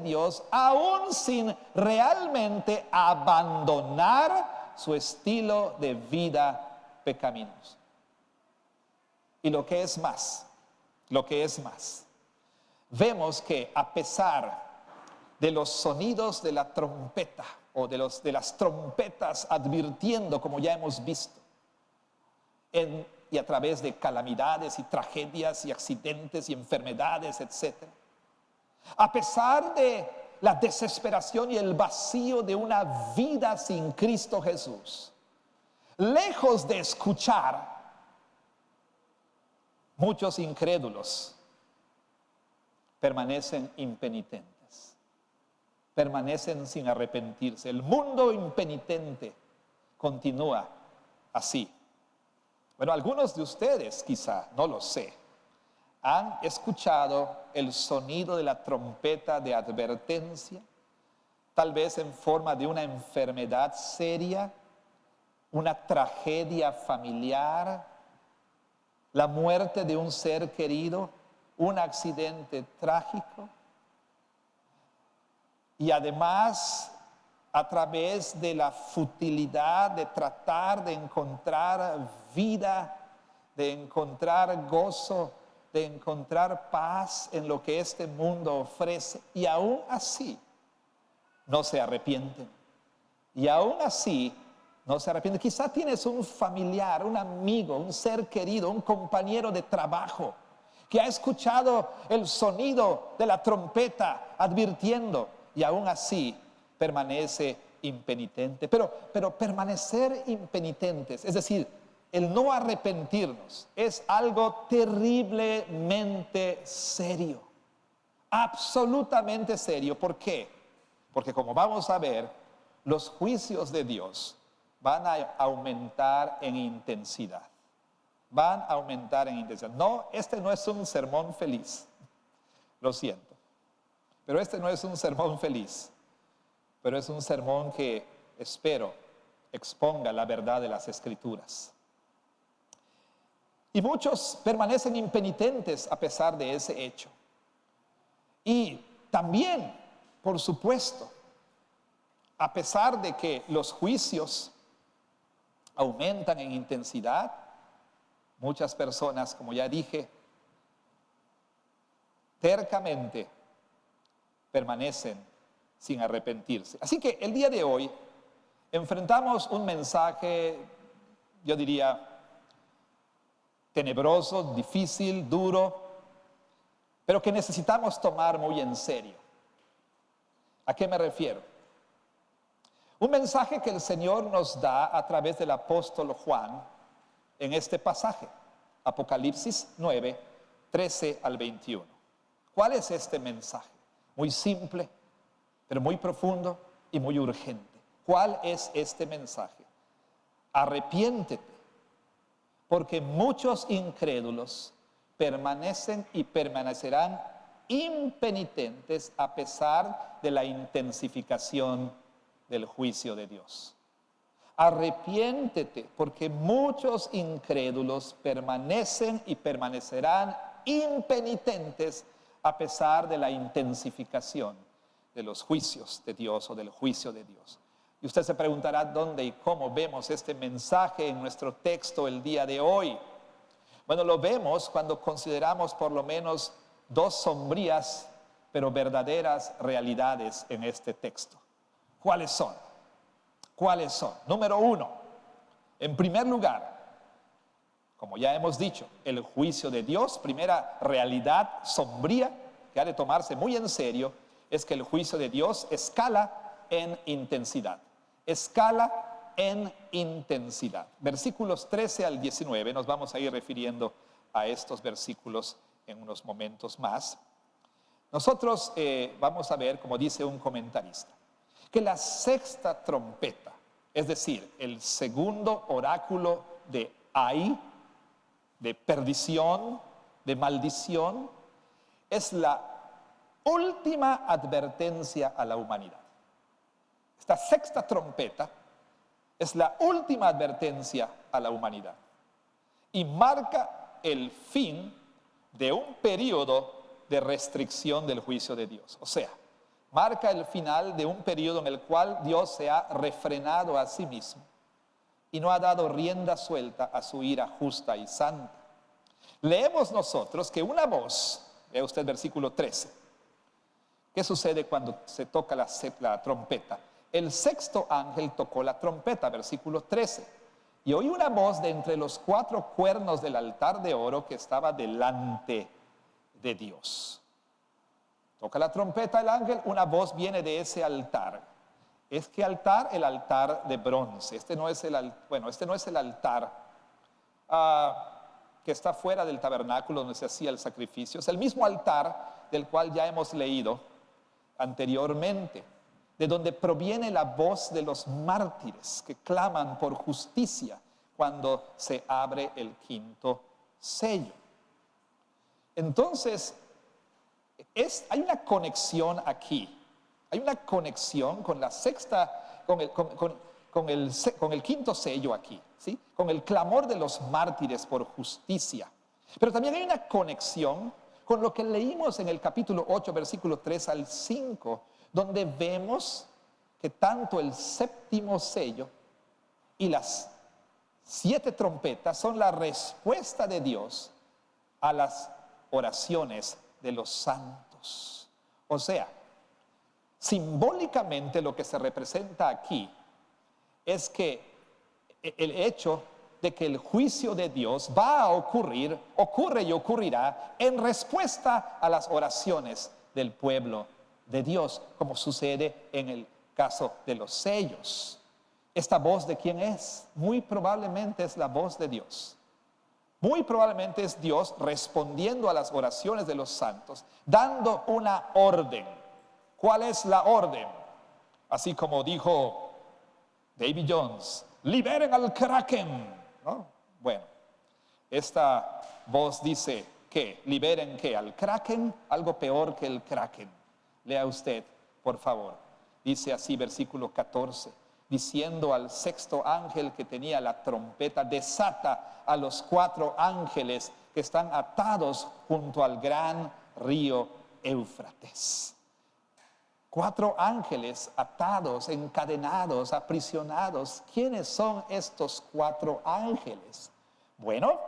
Dios, aún sin realmente abandonar su estilo de vida pecaminoso. Y lo que es más, vemos que a pesar de los sonidos de la trompeta o de las trompetas advirtiendo, como ya hemos visto, y a través de calamidades y tragedias y accidentes y enfermedades, etc. A pesar de la desesperación y el vacío de una vida sin Cristo Jesús, lejos de escuchar, muchos incrédulos permanecen impenitentes, permanecen sin arrepentirse. El mundo impenitente continúa así. Bueno, algunos de ustedes, quizá, no lo sé, han escuchado el sonido de la trompeta de advertencia, tal vez en forma de una enfermedad seria, una tragedia familiar, la muerte de un ser querido, un accidente trágico. Y además, a través de la futilidad de tratar de encontrar vida, de encontrar gozo, de encontrar paz en lo que este mundo ofrece, y aún así no se arrepienten. Y aún así no se arrepienten. Quizá tienes un familiar, un amigo, un ser querido, un compañero de trabajo que ha escuchado el sonido de la trompeta advirtiendo, y aún así permanece impenitente. Pero permanecer impenitentes, es decir, el no arrepentirnos, es algo terriblemente serio, absolutamente serio. ¿Por qué? Porque, como vamos a ver, los juicios de Dios van a aumentar en intensidad. Van a aumentar en intensidad. No, este no es un sermón feliz, lo siento, pero este no es un sermón feliz, pero es un sermón que espero exponga la verdad de las Escrituras. Y muchos permanecen impenitentes a pesar de ese hecho. Y también, por supuesto, a pesar de que los juicios aumentan en intensidad, muchas personas, como ya dije, tercamente permanecen sin arrepentirse. Así que el día de hoy enfrentamos un mensaje, yo diría, tenebroso, difícil, duro, pero que necesitamos tomar muy en serio. ¿A qué me refiero? Un mensaje que el Señor nos da a través del apóstol Juan en este pasaje, Apocalipsis 9, 13 al 21. ¿Cuál es este mensaje? Muy simple, pero muy profundo y muy urgente. ¿Cuál es este mensaje? Arrepiéntete, porque muchos incrédulos permanecen y permanecerán impenitentes a pesar de la intensificación del juicio de Dios. Arrepiéntete, porque muchos incrédulos permanecen y permanecerán impenitentes a pesar de la intensificación de los juicios de Dios o del juicio de Dios. Y usted se preguntará dónde y cómo vemos este mensaje en nuestro texto el día de hoy. Bueno, lo vemos cuando consideramos por lo menos dos sombrías pero verdaderas realidades en este texto. ¿Cuáles son? ¿Cuáles son? Número uno, en primer lugar, como ya hemos dicho, el juicio de Dios. Primera realidad sombría que ha de tomarse muy en serio es que el juicio de Dios escala en intensidad. Escala en intensidad. Versículos 13 al 19, nos vamos a ir refiriendo a estos versículos en unos momentos más. Nosotros vamos a ver, como dice un comentarista, que la sexta trompeta, es decir, el segundo oráculo de ay, de perdición, de maldición, es la última advertencia a la humanidad. Esta sexta trompeta es la última advertencia a la humanidad y marca el fin de un periodo de restricción del juicio de Dios. O sea, marca el final de un periodo en el cual Dios se ha refrenado a sí mismo y no ha dado rienda suelta a su ira justa y santa. Leemos nosotros que una voz, vea usted versículo 13, ¿qué sucede cuando se toca la trompeta? El sexto ángel tocó la trompeta, versículo 13, y oí una voz de entre los 4 cuernos del altar de oro que estaba delante de Dios. Toca la trompeta el ángel, una voz viene de ese altar. ¿Es qué altar? El altar de bronce. Este no es el altar que está fuera del tabernáculo donde se hacía el sacrificio. Es el mismo altar del cual ya hemos leído anteriormente, de donde proviene la voz de los mártires que claman por justicia cuando se abre el quinto sello. Entonces, hay una conexión aquí, hay una conexión con la sexta, con el quinto sello aquí, ¿sí? Con el clamor de los mártires por justicia. Pero también hay una conexión con lo que leímos en el capítulo 8, versículo 3 al 5, donde vemos que tanto el séptimo sello y las 7 trompetas son la respuesta de Dios a las oraciones de los santos. O sea, simbólicamente lo que se representa aquí es que el hecho de que el juicio de Dios va a ocurrir, ocurre y ocurrirá en respuesta a las oraciones del pueblo de Dios, como sucede en el caso de los sellos. ¿Esta voz de quién es? Muy probablemente es la voz de Dios. Muy probablemente es Dios respondiendo a las oraciones de los santos, dando una orden. ¿Cuál es la orden? Así como dijo David Jones, liberen al Kraken, ¿no? Bueno, esta voz dice que liberen ¿qué? Al Kraken, algo peor que el Kraken. Lea usted, por favor. Dice así versículo 14, diciendo al sexto ángel que tenía la trompeta, desata a los 4 ángeles que están atados junto al gran río Éufrates. 4 ángeles atados, encadenados, aprisionados. ¿Quiénes son estos 4 ángeles? Bueno,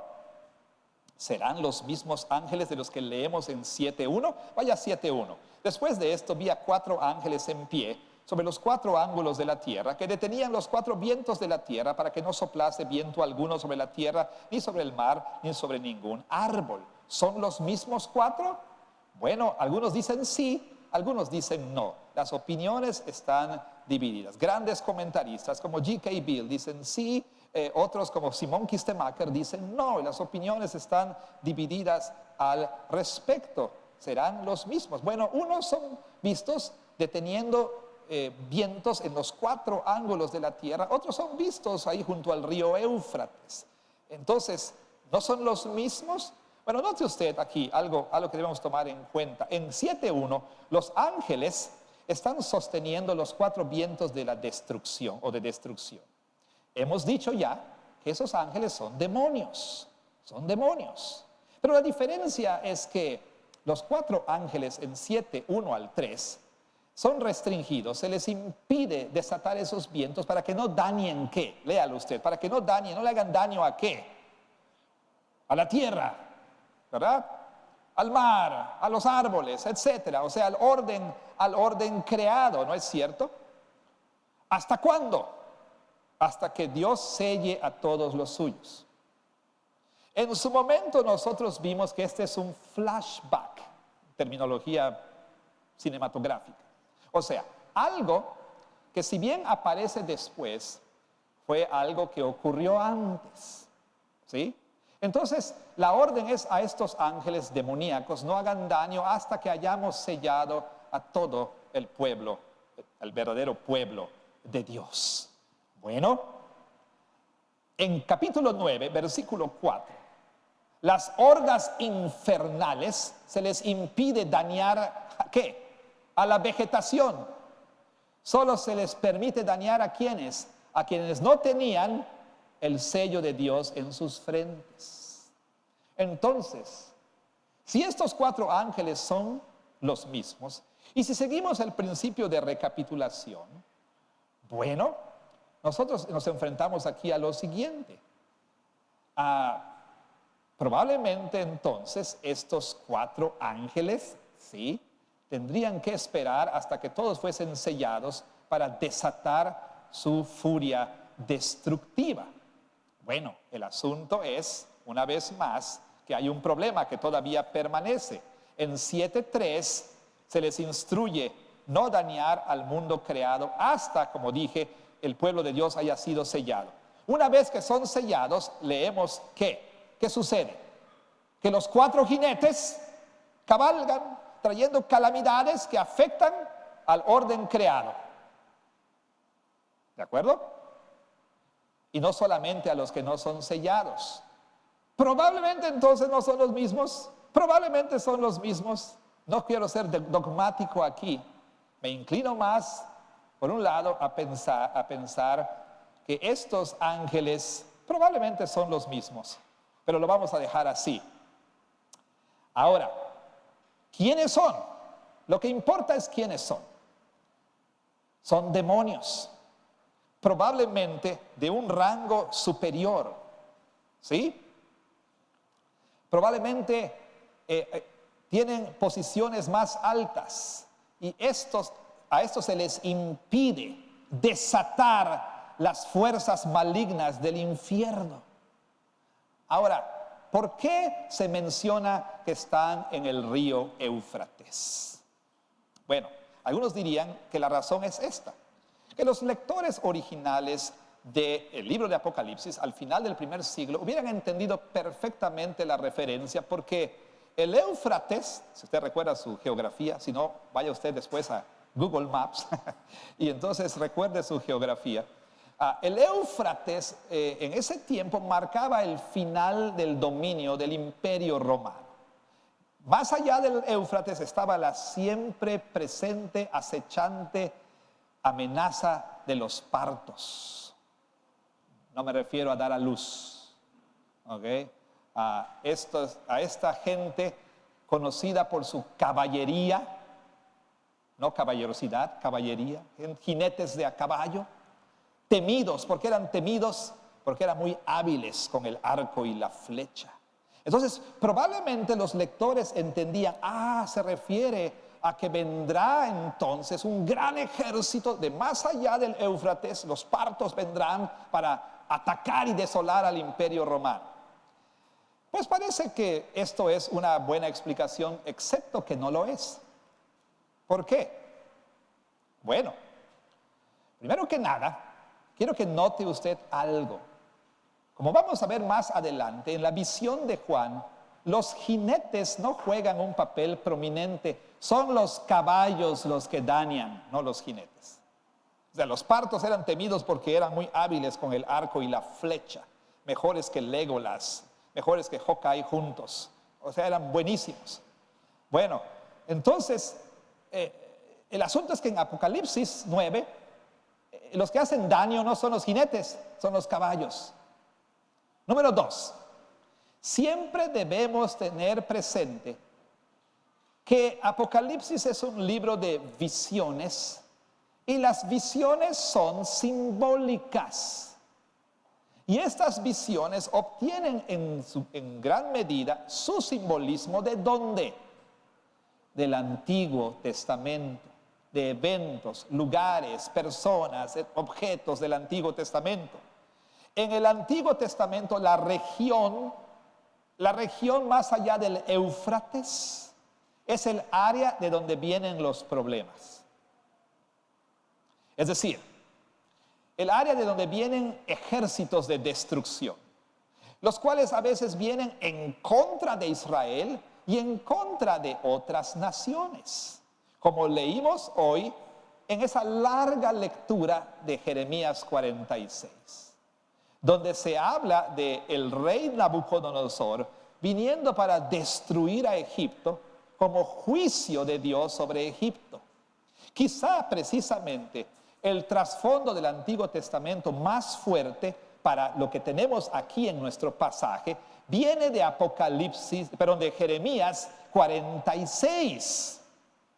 ¿serán los mismos ángeles de los que leemos en 7.1? Vaya 7.1. Después de esto vi a 4 ángeles en pie sobre los 4 ángulos de la tierra, que detenían los 4 vientos de la tierra para que no soplase viento alguno sobre la tierra, ni sobre el mar, ni sobre ningún árbol. ¿Son los mismos 4? Bueno, algunos dicen sí, algunos dicen no. Las opiniones están divididas. Grandes comentaristas como G.K. Bill dicen sí, otros como Simon Kistemaker dicen no. Y las opiniones están divididas al respecto. ¿Serán los mismos? Bueno, unos son vistos deteniendo vientos en los 4 ángulos de la tierra, otros son vistos ahí junto al río Éufrates. Entonces, ¿no son los mismos? Bueno, note usted aquí algo que debemos tomar en cuenta. En 7.1, los ángeles están sosteniendo los 4 vientos de la destrucción o de destrucción. Hemos dicho ya que esos ángeles son demonios. Pero la diferencia es que los 4 ángeles en 7.1 al 3 son restringidos, se les impide desatar esos vientos para que no dañen ¿qué? Léalo usted, para que no dañen, no le hagan daño ¿a qué? A la tierra, ¿verdad? Al mar, a los árboles, etcétera. O sea, al orden creado, ¿no es cierto? ¿Hasta cuándo? Hasta que Dios selle a todos los suyos. En su momento nosotros vimos que este es un flashback, terminología cinematográfica. O sea, algo que si bien aparece después, fue algo que ocurrió antes, ¿sí? Entonces, la orden es a estos ángeles demoníacos, no hagan daño hasta que hayamos sellado a todo el pueblo, el verdadero pueblo de Dios. Bueno, en capítulo 9, versículo 4, las hordas infernales se les impide dañar, ¿a qué? A la vegetación. Solo se les permite dañar a quienes no tenían el sello de Dios en sus frentes. Entonces, si estos 4 ángeles son los mismos, Y si seguimos el principio de recapitulación, bueno, nosotros nos enfrentamos aquí a lo siguiente. Probablemente entonces estos 4 ángeles, ¿sí?, tendrían que esperar hasta que todos fuesen sellados para desatar su furia destructiva. Bueno, el asunto es, una vez más, que hay un problema que todavía permanece. En 7:3 se les instruye no dañar al mundo creado hasta, como dije, el pueblo de Dios haya sido sellado. Una vez que son sellados, leemos que, ¿qué sucede? Que los 4 jinetes cabalgan trayendo calamidades que afectan al orden creado. ¿De acuerdo? Y no solamente a los que no son sellados. Probablemente entonces no son los mismos. Probablemente son los mismos. No quiero ser dogmático aquí. Me inclino más, por un lado, a pensar que estos ángeles probablemente son los mismos. Pero lo vamos a dejar así. Ahora, ¿quiénes son? Lo que importa es quiénes son. Son demonios, probablemente de un rango superior, ¿sí? Probablemente tienen posiciones más altas y a estos se les impide desatar las fuerzas malignas del infierno. Ahora, ¿por qué se menciona que están en el río Éufrates? Bueno, algunos dirían que la razón es esta, que los lectores originales del libro de Apocalipsis al final del primer siglo hubieran entendido perfectamente la referencia, porque el Éufrates, si usted recuerda su geografía, si no, vaya usted después a Google Maps y entonces recuerde su geografía. El Éufrates en ese tiempo marcaba el final del dominio del Imperio Romano. Más allá del Éufrates estaba la siempre presente, acechante amenaza de los partos. No me refiero a dar a luz, ¿ok? A esta gente conocida por su caballería, no caballerosidad, caballería, jinetes de a caballo, temidos, porque eran muy hábiles con el arco y la flecha. Entonces, probablemente los lectores entendían, se refiere a que vendrá entonces un gran ejército de más allá del Éufrates, los partos vendrán para atacar y desolar al Imperio Romano. Pues parece que esto es una buena explicación, excepto que no lo es. ¿Por qué? Bueno, primero que nada, quiero que note usted algo. Como vamos a ver más adelante, en la visión de Juan, los jinetes no juegan un papel prominente, son los caballos los que dañan, no los jinetes. O sea, los partos eran temidos porque eran muy hábiles con el arco y la flecha, mejores que Legolas, mejores que Hawkeye juntos, o sea, eran buenísimos. Bueno, entonces, el asunto es que en Apocalipsis 9, los que hacen daño no son los jinetes, son los caballos. Número 2, siempre debemos tener presente que Apocalipsis es un libro de visiones y las visiones son simbólicas. Y estas visiones obtienen en gran medida su simbolismo ¿de dónde? Del Antiguo Testamento, de eventos, lugares, personas, objetos del Antiguo Testamento. En el Antiguo Testamento la región más allá del Éufrates es el área de donde vienen los problemas. Es decir, el área de donde vienen ejércitos de destrucción, los cuales a veces vienen en contra de Israel y en contra de otras naciones, como leímos hoy en esa larga lectura de Jeremías 46. Donde se habla del rey Nabucodonosor viniendo para destruir a Egipto como juicio de Dios sobre Egipto. Quizá precisamente el trasfondo del Antiguo Testamento más fuerte para lo que tenemos aquí en nuestro pasaje viene de de Jeremías 46.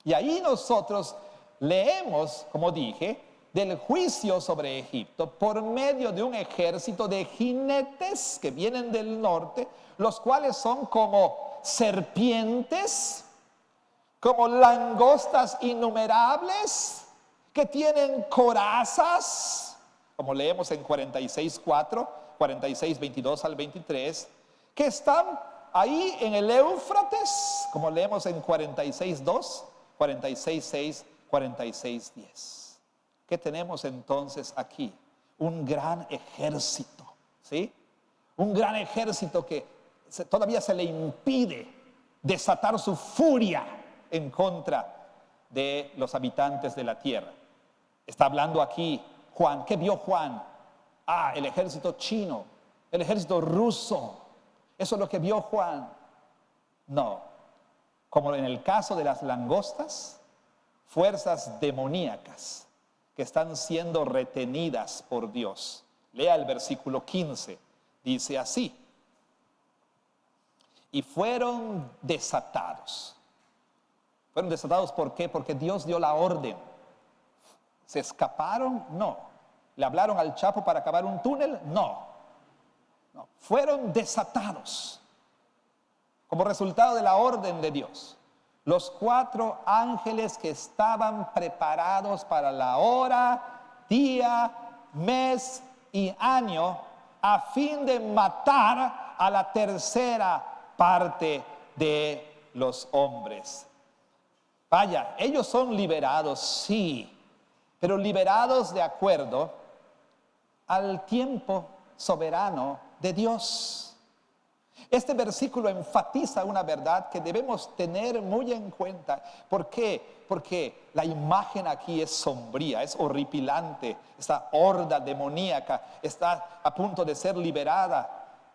Y ahí nosotros leemos, como dije, del juicio sobre Egipto por medio de un ejército de jinetes que vienen del norte, los cuales son como serpientes, como langostas innumerables, que tienen corazas, como leemos en 46:4, 46:22 al 23, que están ahí en el Éufrates, como leemos en 46:2, 46:6, 46:10. ¿Qué tenemos entonces aquí? Un gran ejército, ¿sí? Un gran ejército que todavía se le impide desatar su furia en contra de los habitantes de la tierra. Está hablando aquí Juan. ¿Qué vio Juan? El ejército chino, el ejército ruso. ¿Eso es lo que vio Juan? No. Como en el caso de las langostas, fuerzas demoníacas que están siendo retenidas por Dios. Lea el versículo 15. Dice así: y fueron desatados. ¿Fueron desatados por qué? Porque Dios dio la orden. ¿Se escaparon? No. ¿Le hablaron al Chapo para cavar un túnel? No. Fueron desatados como resultado de la orden de Dios. Los 4 ángeles que estaban preparados para la hora, día, mes y año a fin de matar a la tercera parte de los hombres. Vaya, ellos son liberados, sí, pero liberados de acuerdo al tiempo soberano de Dios. Este versículo enfatiza una verdad que debemos tener muy en cuenta. ¿Por qué? Porque la imagen aquí es sombría, es horripilante. Esta horda demoníaca está a punto de ser liberada.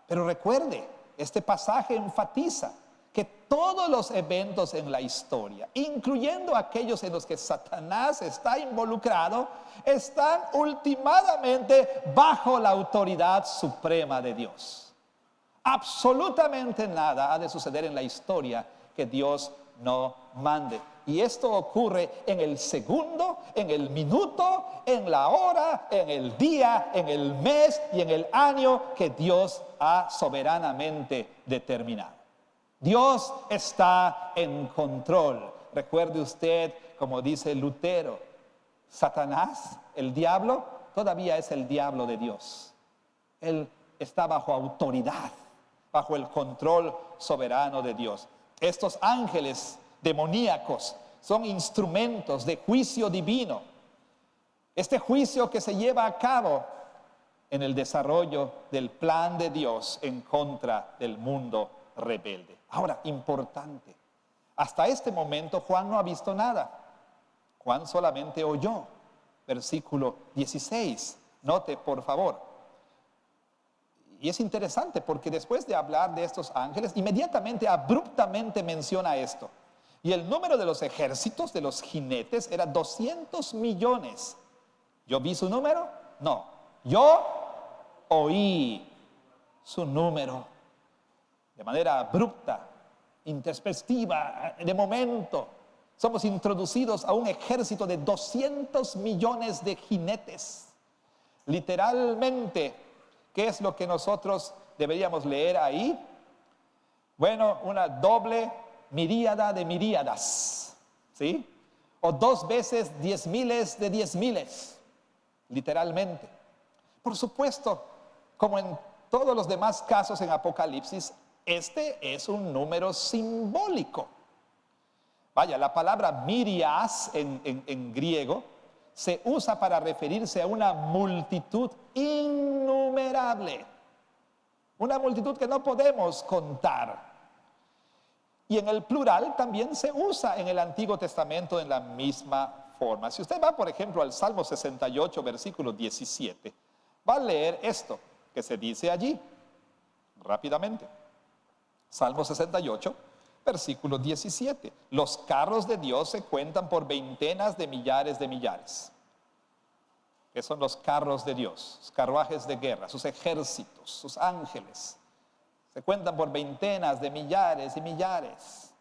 Pero recuerde, este pasaje enfatiza que todos los eventos en la historia, incluyendo aquellos en los que Satanás está involucrado, están ultimadamente bajo la autoridad suprema de Dios. Absolutamente nada ha de suceder en la historia que Dios no mande. Y esto ocurre en el segundo, en el minuto, en la hora, en el día, en el mes y en el año que Dios ha soberanamente determinado. Dios está en control. Recuerde usted, como dice Lutero, Satanás, el diablo, todavía es el diablo de Dios. Él está bajo autoridad, bajo el control soberano de Dios. Estos ángeles demoníacos son instrumentos de juicio divino. Este juicio que se lleva a cabo en el desarrollo del plan de Dios en contra del mundo rebelde. Ahora, importante, hasta este momento Juan no ha visto nada. Juan solamente oyó. Versículo 16. Note, por favor. Y es interesante porque después de hablar de estos ángeles, inmediatamente, abruptamente menciona esto. Y el número de los ejércitos, de los jinetes, era 200 millones. ¿Yo vi su número? No. Yo oí su número. De manera abrupta, introspectiva, de momento, somos introducidos a un ejército de 200 millones de jinetes. Literalmente, ¿qué es lo que nosotros deberíamos leer ahí? Bueno, una doble miríada de miríadas, ¿sí? O 2 veces 10 miles de 10 miles, literalmente. Por supuesto, como en todos los demás casos en Apocalipsis, este es un número simbólico. Vaya, la palabra mirias en griego se usa para referirse a una multitud innumerable. Una multitud que no podemos contar. Y en el plural también se usa en el Antiguo Testamento en la misma forma. Si usted va, por ejemplo, al Salmo 68, versículo 17, va a leer esto que se dice allí, rápidamente. Salmo 68, versículo 17. Los carros de Dios se cuentan por veintenas de millares de millares. ¿Qué son los carros de Dios? Los carruajes de guerra, sus ejércitos, sus ángeles. Se cuentan por veintenas de millares y millares.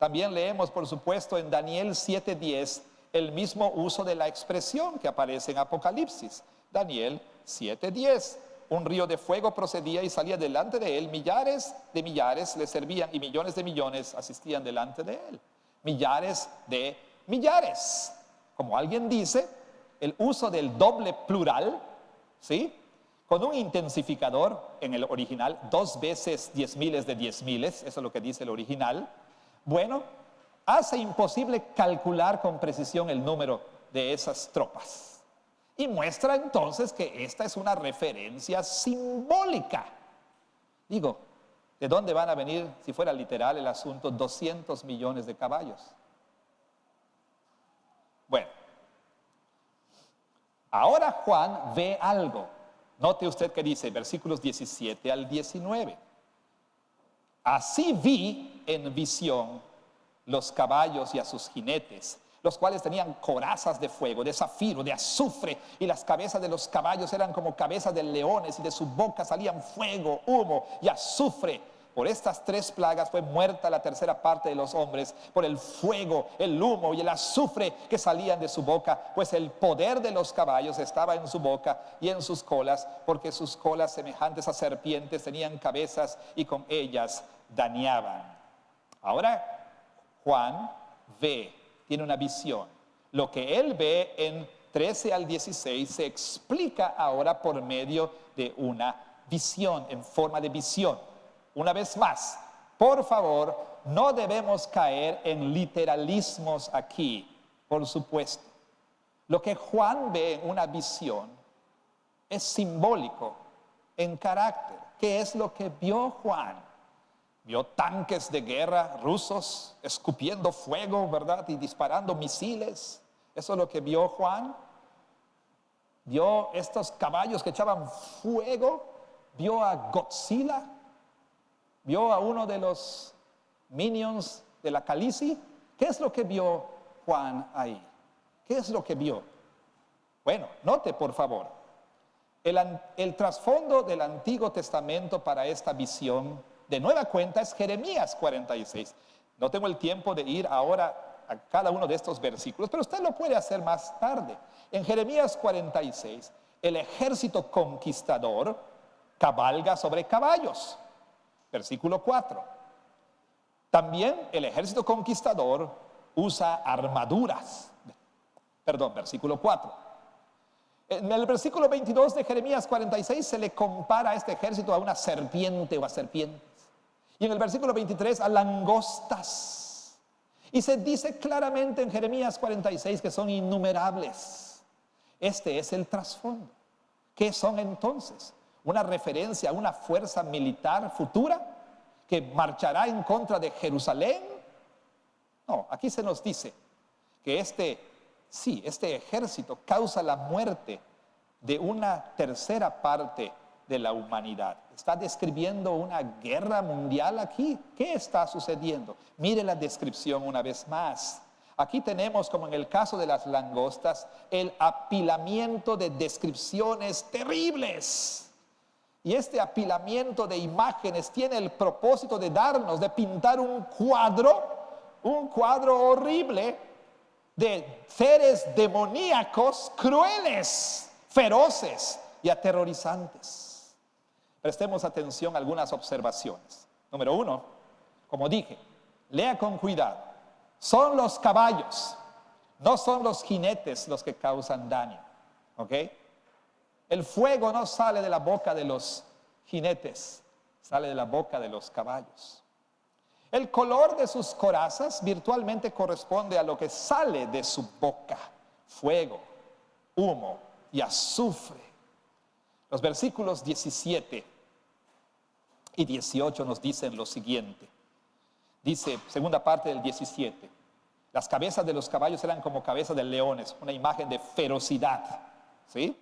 También leemos, por supuesto, en Daniel 7:10, el mismo uso de la expresión que aparece en Apocalipsis. Daniel 7:10. Un río de fuego procedía y salía delante de él. Millares de millares le servían y millones de millones asistían delante de él. Millares de millares. Como alguien dice, el uso del doble plural, ¿sí? Con un intensificador en el original, 2 veces 10 miles de 10 miles, eso es lo que dice el original. Bueno, hace imposible calcular con precisión el número de esas tropas. Y muestra entonces que esta es una referencia simbólica. Digo, ¿de dónde van a venir, si fuera literal el asunto, 200 millones de caballos? Bueno, ahora Juan ve algo. Note usted que dice, versículos 17 al 19. Así vi en visión los caballos y a sus jinetes, los cuales tenían corazas de fuego, de zafiro, de azufre, y las cabezas de los caballos eran como cabezas de leones, y de su boca salían fuego, humo y azufre. Por estas 3 plagas fue muerta la tercera parte de los hombres, por el fuego, el humo y el azufre que salían de su boca, pues el poder de los caballos estaba en su boca y en sus colas, porque sus colas semejantes a serpientes tenían cabezas y con ellas dañaban. Ahora Juan tiene una visión. Lo que él ve en 13 al 16 se explica ahora por medio de una visión, en forma de visión. Una vez más, por favor, no debemos caer en literalismos aquí, por supuesto. Lo que Juan ve en una visión es simbólico en carácter. ¿Qué es lo que vio Juan? Vio tanques de guerra rusos escupiendo fuego, ¿verdad? Y disparando misiles. Eso es lo que vio Juan. Vio estos caballos que echaban fuego. Vio a Godzilla. Vio a uno de los minions de la Khaleesi. ¿Qué es lo que vio Juan ahí? ¿Qué es lo que vio? Bueno, note por favor. El trasfondo del Antiguo Testamento para esta visión de nueva cuenta es Jeremías 46. No tengo el tiempo de ir ahora a cada uno de estos versículos, pero usted lo puede hacer más tarde. En Jeremías 46, el ejército conquistador cabalga sobre caballos. Versículo 4. También el ejército conquistador usa armaduras. Versículo 4. En el versículo 22 de Jeremías 46 se le compara a este ejército a una serpiente o a serpientes. Y en el versículo 23 a langostas. Y se dice claramente en Jeremías 46 que son innumerables. Este es el trasfondo. ¿Qué son entonces? Una referencia a una fuerza militar futura que marchará en contra de Jerusalén. No, aquí se nos dice que este ejército causa la muerte de una tercera parte de la humanidad. Está describiendo una guerra mundial aquí. ¿Qué está sucediendo? Mire la descripción una vez más. Aquí tenemos, como en el caso de las langostas, el apilamiento de descripciones terribles. Y este apilamiento de imágenes tiene el propósito de pintar un cuadro horrible de seres demoníacos, crueles, feroces y aterrorizantes. Prestemos atención a algunas observaciones. Número 1, como dije, lea con cuidado. Son los caballos, no son los jinetes los que causan daño. ¿Ok? El fuego no sale de la boca de los jinetes, sale de la boca de los caballos. El color de sus corazas virtualmente corresponde a lo que sale de su boca: fuego, humo y azufre. Los versículos 17 y 18 nos dicen lo siguiente. Dice, segunda parte del 17, las cabezas de los caballos eran como cabezas de leones, una imagen de ferocidad, ¿sí?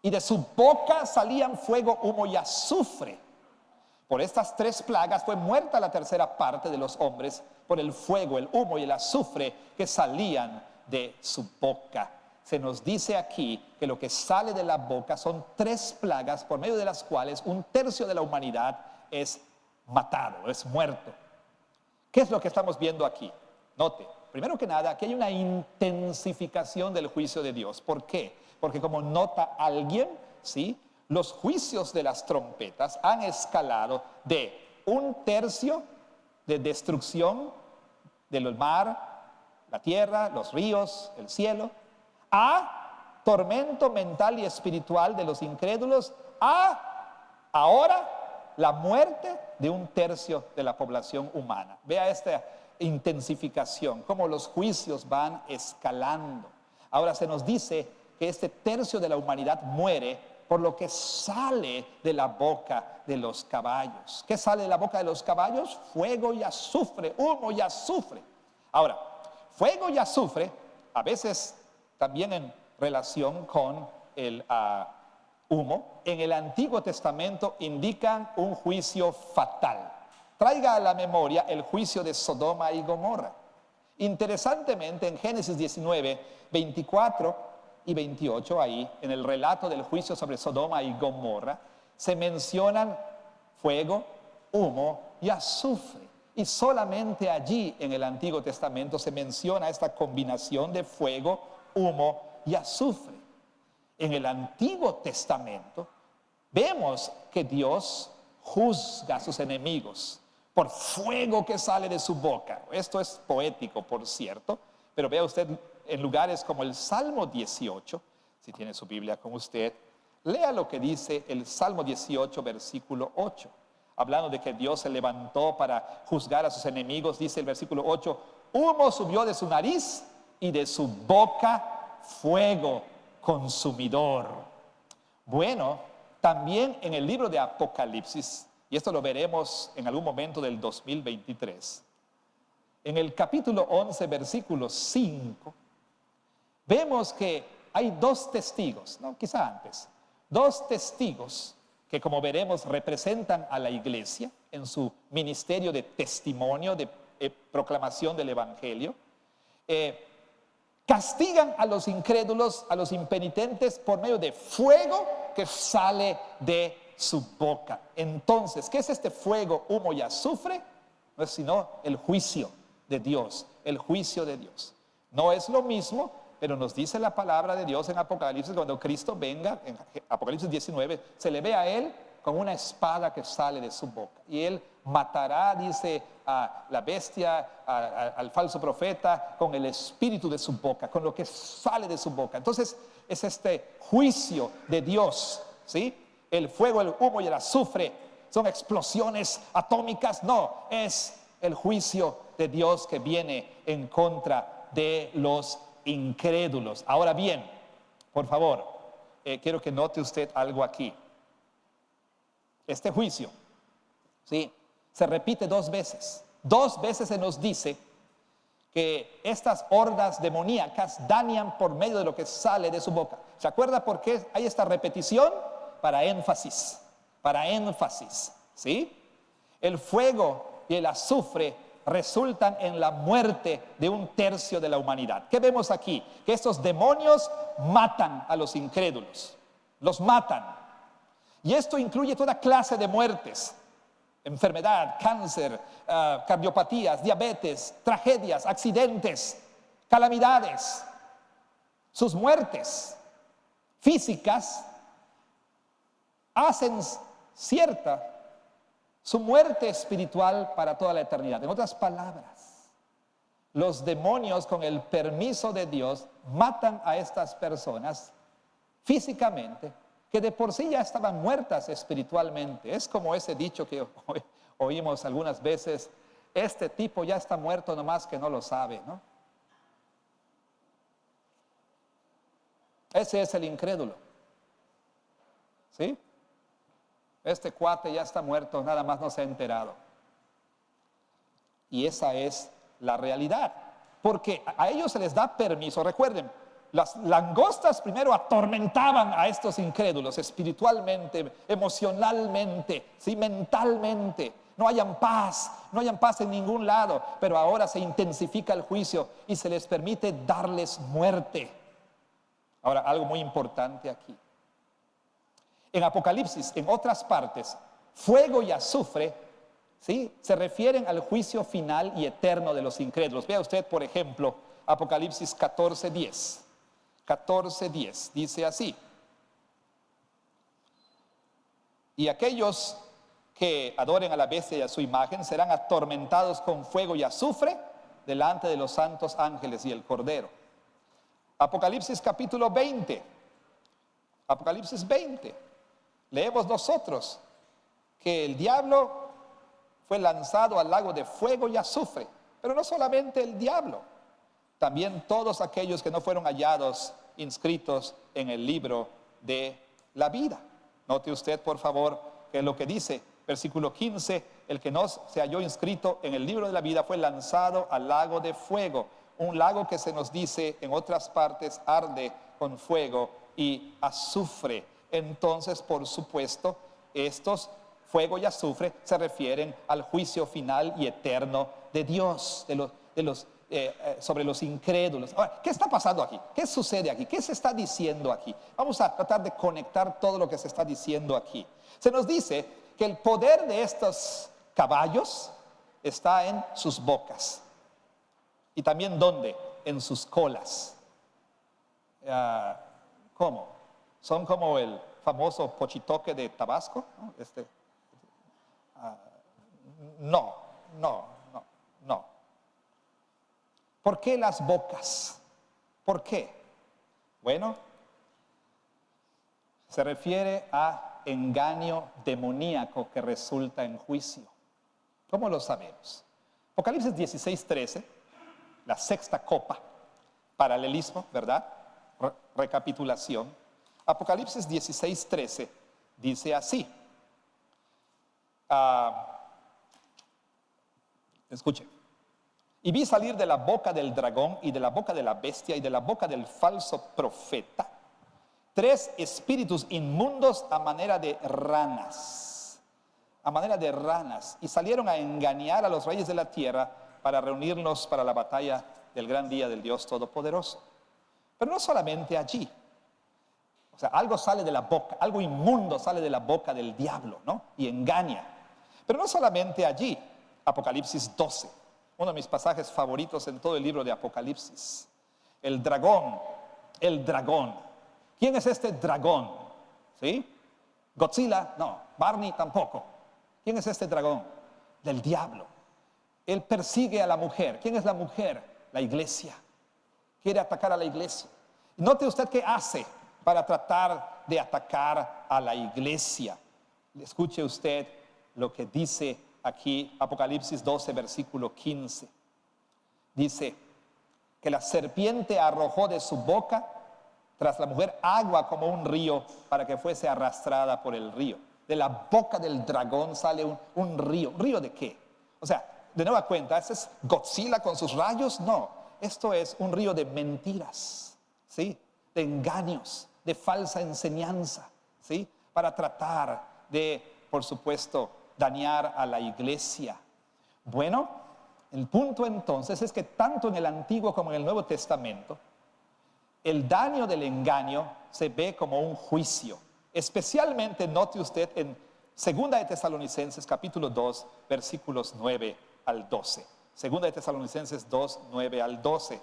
Y de su boca salían fuego, humo y azufre. Por estas 3 plagas fue muerta la tercera parte de los hombres, por el fuego, el humo y el azufre que salían de su boca. Se nos dice aquí que lo que sale de la boca son 3 plagas, por medio de las cuales 1/3 de la humanidad es matado, es muerto. ¿Qué es lo que estamos viendo aquí? Note, primero que nada, aquí hay una intensificación del juicio de Dios. ¿Por qué? Porque como nota alguien, ¿sí?, los juicios de las trompetas han escalado de 1/3 de destrucción del mar, la tierra, los ríos, el cielo, a tormento mental y espiritual de los incrédulos, a ahora la muerte de 1/3 de la población humana. Vea esta intensificación, cómo los juicios van escalando. Ahora se nos dice que este 1/3 de la humanidad muere por lo que sale de la boca de los caballos. ¿Qué sale de la boca de los caballos? Fuego y azufre, humo y azufre. Ahora, fuego y azufre, a veces también en relación con el humo, en el Antiguo Testamento indican un juicio fatal. Traiga a la memoria el juicio de Sodoma y Gomorra. Interesantemente, en Génesis 19, 24 y 28, ahí, en el relato del juicio sobre Sodoma y Gomorra, se mencionan fuego, humo y azufre. Y solamente allí en el Antiguo Testamento se menciona esta combinación de fuego, humo y azufre. En el Antiguo Testamento vemos que Dios juzga a sus enemigos por fuego que sale de su boca. Esto es poético, por cierto, pero vea usted en lugares como el Salmo 18, si tiene su Biblia con usted, lea lo que dice el Salmo 18, versículo 8. Hablando de que Dios se levantó para juzgar a sus enemigos, dice el versículo 8, humo subió de su nariz y de su boca fuego consumidor. Bueno, también en el libro de Apocalipsis, y esto lo veremos en algún momento del 2023, en el capítulo 11, versículo 5, vemos que hay 2 testigos, no, quizá antes, 2 testigos que, como veremos, representan a la iglesia en su ministerio de testimonio, de proclamación del evangelio. Castigan a los incrédulos, a los impenitentes, por medio de fuego que sale de su boca. Entonces, ¿qué es este fuego, humo y azufre? No es sino el juicio de Dios, el juicio de Dios. No es lo mismo, pero nos dice la palabra de Dios en Apocalipsis, cuando Cristo venga, en Apocalipsis 19, se le ve a Él con una espada que sale de su boca. Y Él matará, dice, a la bestia, al falso profeta, con el espíritu de su boca, con lo que sale de su boca. Entonces, es este juicio de Dios, ¿sí? El fuego, el humo y el azufre son explosiones atómicas. No, es el juicio de Dios que viene en contra de los incrédulos. Ahora bien, por favor, quiero que note usted algo aquí. Este juicio, ¿sí?, se repite 2 veces. 2 veces se nos dice que estas hordas demoníacas dañan por medio de lo que sale de su boca. ¿Se acuerda por qué hay esta repetición? Para énfasis, ¿sí? El fuego y el azufre resultan en la muerte de 1/3 de la humanidad. ¿Qué vemos aquí? Que estos demonios matan a los incrédulos, los matan. Y esto incluye toda clase de muertes: enfermedad, cáncer, cardiopatías, diabetes, tragedias, accidentes, calamidades. Sus muertes físicas hacen cierta su muerte espiritual para toda la eternidad. En otras palabras, los demonios, con el permiso de Dios, matan a estas personas físicamente, que de por sí ya estaban muertas espiritualmente. Es como ese dicho que oímos algunas veces: este tipo ya está muerto, nomás que no lo sabe, ¿no? Ese es el incrédulo, ¿sí? Este cuate ya está muerto, nada más no se ha enterado. Y esa es la realidad, porque a ellos se les da permiso. Recuerden, las langostas primero atormentaban a estos incrédulos espiritualmente, emocionalmente, ¿sí?, mentalmente. No hayan paz en ningún lado, pero ahora se intensifica el juicio y se les permite darles muerte. Ahora, algo muy importante aquí. En Apocalipsis, en otras partes, fuego y azufre ¿sí? Se refieren al juicio final y eterno de los incrédulos. Vea usted, por ejemplo, Apocalipsis 14:10. 14:10 dice así: y aquellos que adoren a la bestia y a su imagen serán atormentados con fuego y azufre delante de los santos ángeles y el Cordero. Apocalipsis capítulo 20. Apocalipsis 20. Leemos nosotros que el diablo fue lanzado al lago de fuego y azufre. Pero no solamente el diablo, también todos aquellos que no fueron hallados inscritos en el libro de la vida. Note usted, por favor, que lo que dice versículo 15: el que no se halló inscrito en el libro de la vida fue lanzado al lago de fuego. Un lago que se nos dice en otras partes arde con fuego y azufre. Entonces, por supuesto, estos fuego y azufre se refieren al juicio final y eterno de Dios, sobre los incrédulos. Ahora, ¿qué está pasando aquí? ¿Qué sucede aquí? ¿Qué se está diciendo aquí? Vamos a tratar de conectar todo lo que se está diciendo aquí. Se nos dice que el poder de estos caballos está en sus bocas. Y también ¿dónde? En sus colas. ¿Cómo? Son como el famoso pochitoque de Tabasco, ¿no? No. ¿Por qué las bocas? ¿Por qué? Bueno, se refiere a engaño demoníaco que resulta en juicio. ¿Cómo lo sabemos? Apocalipsis 16:13, la sexta copa, paralelismo, ¿verdad? Recapitulación. Apocalipsis 16:13 dice así. Escuche. Y vi salir de la boca del dragón y de la boca de la bestia y de la boca del falso profeta 3 espíritus inmundos a manera de ranas. A manera de ranas. Y salieron a engañar a los reyes de la tierra para reunirnos para la batalla del gran día del Dios Todopoderoso. Pero no solamente allí. O sea, algo sale de la boca, algo inmundo sale de la boca del diablo, ¿no? Y engaña. Pero no solamente allí. Apocalipsis 12. Uno de mis pasajes favoritos en todo el libro de Apocalipsis. El dragón. ¿Quién es este dragón? ¿Sí? Godzilla, no. Barney tampoco. ¿Quién es este dragón? Del diablo. Él persigue a la mujer. ¿Quién es la mujer? La iglesia. Quiere atacar a la iglesia. Note usted qué hace para tratar de atacar a la iglesia. Escuche usted lo que dice aquí Apocalipsis 12, versículo 15. Dice que la serpiente arrojó de su boca tras la mujer agua como un río para que fuese arrastrada por el río. De la boca del dragón sale un río. ¿Río de qué? O sea, de nueva cuenta, ¿ese es Godzilla con sus rayos? No, esto es un río de mentiras, ¿sí? De engaños, de falsa enseñanza, ¿sí? Para tratar de, por supuesto, dañar a la iglesia. Bueno, el punto entonces es que tanto en el Antiguo como en el Nuevo Testamento, el daño del engaño se ve como un juicio. Especialmente, note usted, en 2 de Tesalonicenses capítulo 2, versículos 9 al 12. 2 de Tesalonicenses 2, 9 al 12.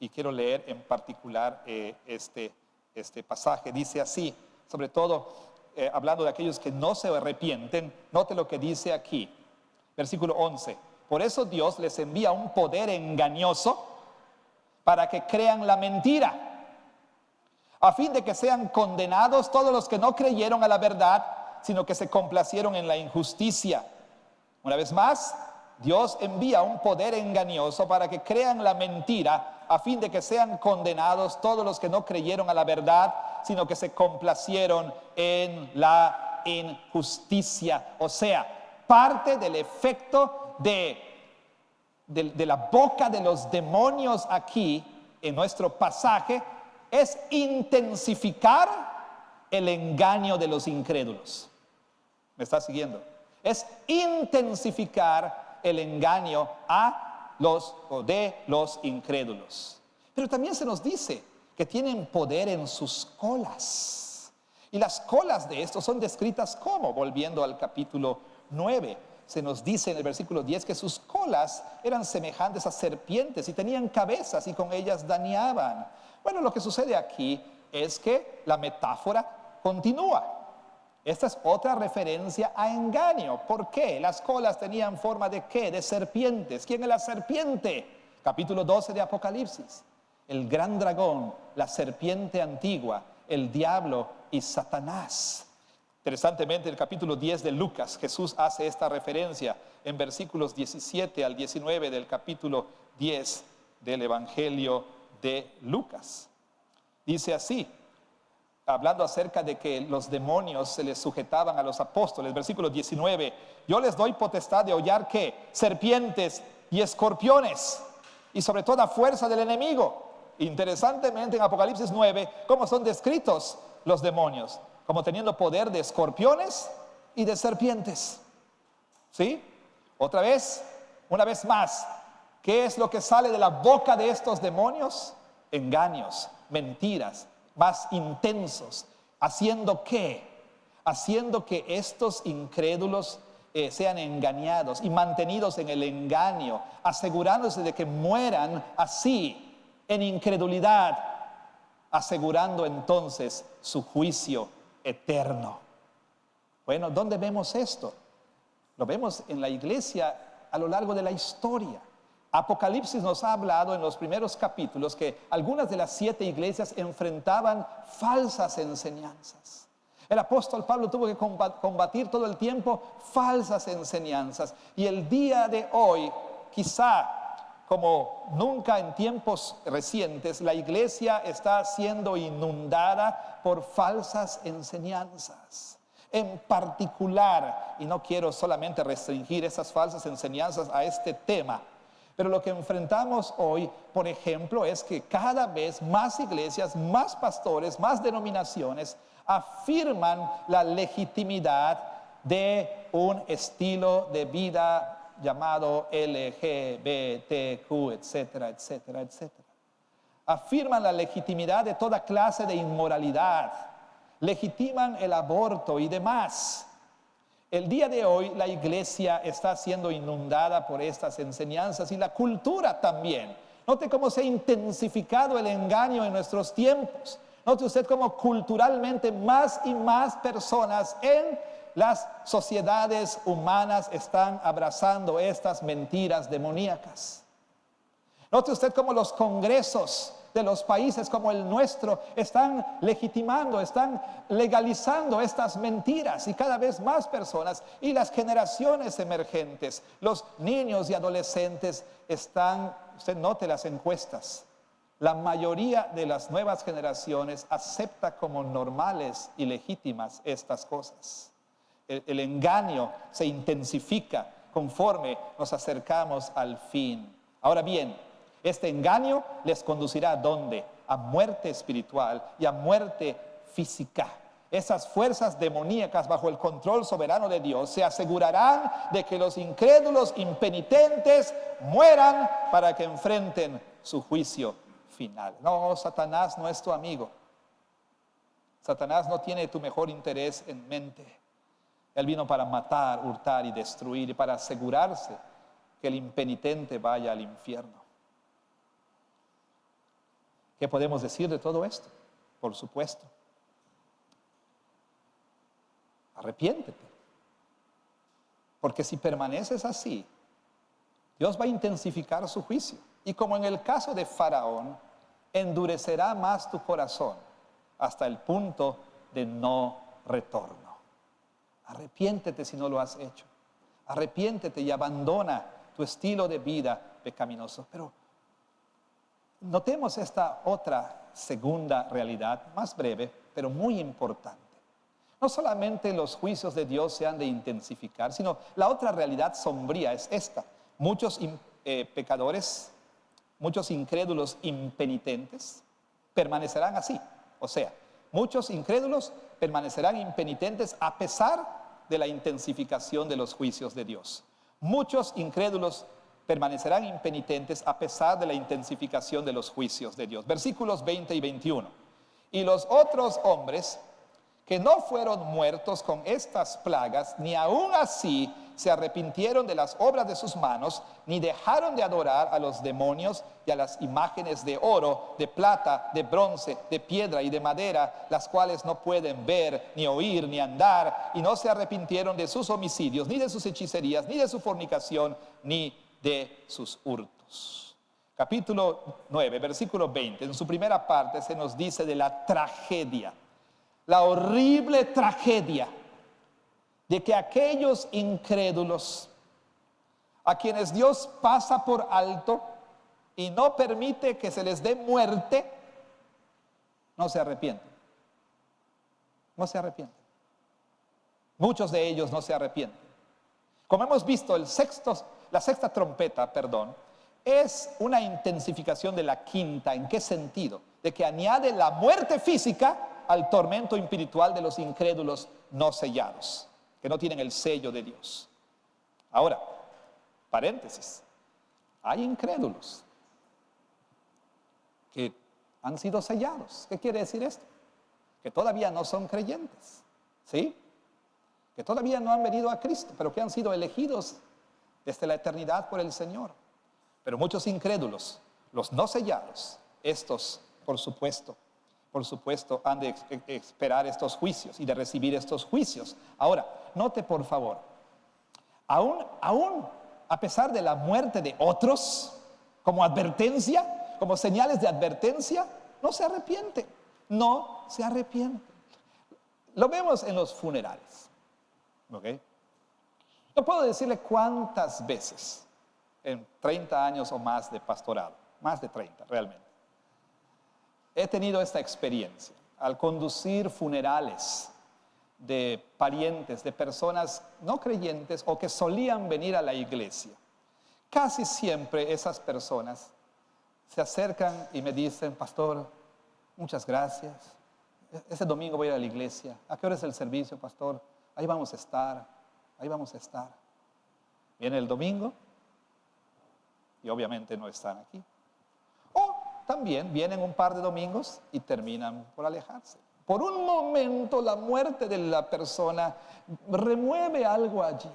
Y quiero leer en particular este pasaje. Dice así, sobre todo hablando de aquellos que no se arrepienten. Note lo que dice aquí, versículo 11. Por eso Dios les envía un poder engañoso para que crean la mentira, a fin de que sean condenados todos los que no creyeron a la verdad, sino que se complacieron en la injusticia. Una vez más, Dios envía un poder engañoso para que crean la mentira, a fin de que sean condenados todos los que no creyeron a la verdad, sino que se complacieron en la injusticia. O sea, parte del efecto de la boca de los demonios aquí, en nuestro pasaje, es intensificar el engaño de los incrédulos. ¿Me está siguiendo? Es intensificar el engaño de los incrédulos. Pero también se nos dice que tienen poder en sus colas. Y las colas de estos son descritas como, volviendo al capítulo 9, se nos dice en el versículo 10 que sus colas eran semejantes a serpientes y tenían cabezas y con ellas dañaban. Bueno, lo que sucede aquí es que la metáfora continúa. Esta es otra referencia a engaño. ¿Por qué? Las colas tenían forma de ¿qué? De serpientes. ¿Quién es la serpiente? Capítulo 12 de Apocalipsis. El gran dragón, la serpiente antigua, el diablo y Satanás. Interesantemente, en el capítulo 10 de Lucas, Jesús hace esta referencia en versículos 17 al 19 del capítulo 10 del Evangelio de Lucas. Dice así, hablando acerca de que los demonios se les sujetaban a los apóstoles, versículo 19, yo les doy potestad de hollar ¿qué? Serpientes y escorpiones y sobre toda fuerza del enemigo. Interesantemente, en Apocalipsis 9, ¿cómo son descritos los demonios? Como teniendo poder de escorpiones y de serpientes. ¿Sí? Otra vez, una vez más, ¿qué es lo que sale de la boca de estos demonios? Engaños, mentiras, más intensos. ¿Haciendo qué? Haciendo que estos incrédulos sean engañados y mantenidos en el engaño, asegurándose de que mueran así, en incredulidad, asegurando entonces su juicio eterno. Bueno, ¿dónde vemos esto? Lo vemos en la iglesia a lo largo de la historia. Apocalipsis nos ha hablado en los primeros capítulos que algunas de las 7 iglesias enfrentaban falsas enseñanzas. El apóstol Pablo tuvo que combatir todo el tiempo falsas enseñanzas. Y el día de hoy, quizá como nunca en tiempos recientes, la iglesia está siendo inundada por falsas enseñanzas. En particular, y no quiero solamente restringir esas falsas enseñanzas a este tema, pero lo que enfrentamos hoy, por ejemplo, es que cada vez más iglesias, más pastores, más denominaciones afirman la legitimidad de un estilo de vida llamado LGBTQ, etcétera, etcétera, etcétera. Afirman la legitimidad de toda clase de inmoralidad, legitiman el aborto y demás. El día de hoy la iglesia está siendo inundada por estas enseñanzas y la cultura también. Note cómo se ha intensificado el engaño en nuestros tiempos. Note usted cómo culturalmente más y más personas en las sociedades humanas están abrazando estas mentiras demoníacas. Note usted cómo los congresos de los países como el nuestro están legitimando, están legalizando estas mentiras, y cada vez más personas y las generaciones emergentes, los niños y adolescentes están, usted note las encuestas, la mayoría de las nuevas generaciones acepta como normales y legítimas estas cosas. El engaño se intensifica conforme nos acercamos al fin. Ahora bien, este engaño les conducirá ¿a dónde? A muerte espiritual y a muerte física. Esas fuerzas demoníacas bajo el control soberano de Dios se asegurarán de que los incrédulos impenitentes mueran para que enfrenten su juicio final. No, Satanás no es tu amigo. Satanás no tiene tu mejor interés en mente. Él vino para matar, hurtar y destruir, y para asegurarse que el impenitente vaya al infierno. ¿Qué podemos decir de todo esto? Por supuesto, arrepiéntete. Porque si permaneces así, Dios va a intensificar su juicio. Y como en el caso de Faraón, endurecerá más tu corazón hasta el punto de no retorno. Arrepiéntete si no lo has hecho. Arrepiéntete y abandona tu estilo de vida pecaminoso. Pero notemos esta otra segunda realidad, más breve, pero muy importante. No solamente los juicios de Dios se han de intensificar, sino la otra realidad sombría es esta. Muchos pecadores, muchos incrédulos impenitentes permanecerán así. O sea, muchos incrédulos permanecerán impenitentes a pesar de la intensificación de los juicios de Dios. Muchos incrédulos permanecerán impenitentes a pesar de la intensificación de los juicios de Dios. Versículos 20 y 21. Y los otros hombres que no fueron muertos con estas plagas, ni aún así se arrepintieron de las obras de sus manos, ni dejaron de adorar a los demonios y a las imágenes de oro, de plata, de bronce, de piedra y de madera, las cuales no pueden ver, ni oír, ni andar, y no se arrepintieron de sus homicidios, ni de sus hechicerías, ni de su fornicación, ni de sus hurtos. Capítulo 9, versículo 20, en su primera parte se nos dice de la tragedia, la horrible tragedia de que aquellos incrédulos a quienes Dios pasa por alto y no permite que se les dé muerte, no se arrepienten. No se arrepienten. Muchos de ellos no se arrepienten. Como hemos visto, la sexta trompeta, es una intensificación de la quinta. ¿En qué sentido? De que añade la muerte física al tormento espiritual de los incrédulos no sellados, que no tienen el sello de Dios. Ahora, paréntesis, hay incrédulos que han sido sellados. ¿Qué quiere decir esto? Que todavía no son creyentes, ¿sí? Que todavía no han venido a Cristo, pero que han sido elegidos desde la eternidad por el Señor. Pero muchos incrédulos, los no sellados, estos, por supuesto, han de esperar estos juicios y de recibir estos juicios. Ahora, note por favor, aún a pesar de la muerte de otros, como advertencia, como señales de advertencia, no se arrepienten. No se arrepienten. Lo vemos en los funerales. ¿Okay? No puedo decirle cuántas veces en 30 años o más de pastorado, más de 30 realmente, he tenido esta experiencia al conducir funerales de parientes, de personas no creyentes o que solían venir a la iglesia. Casi siempre esas personas se acercan y me dicen: pastor, muchas gracias, este domingo voy a ir a la iglesia. ¿A qué hora es el servicio, pastor? Ahí vamos a estar, ahí vamos a estar. Viene el domingo y obviamente no están aquí. O también vienen un par de domingos y terminan por alejarse. Por un momento la muerte de la persona remueve algo allí.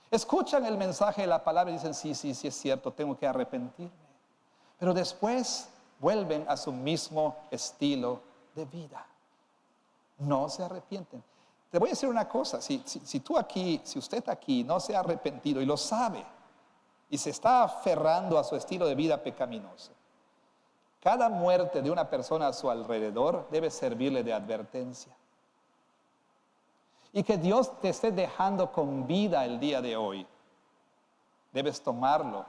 Escuchan el mensaje de la palabra y dicen: sí, es cierto, tengo que arrepentirme. Pero después vuelven a su mismo estilo de vida. No se arrepienten. Te voy a decir una cosa, si usted aquí no se ha arrepentido y lo sabe y se está aferrando a su estilo de vida pecaminoso, cada muerte de una persona a su alrededor debe servirle de advertencia. Y que Dios te esté dejando con vida el día de hoy, debes tomarlo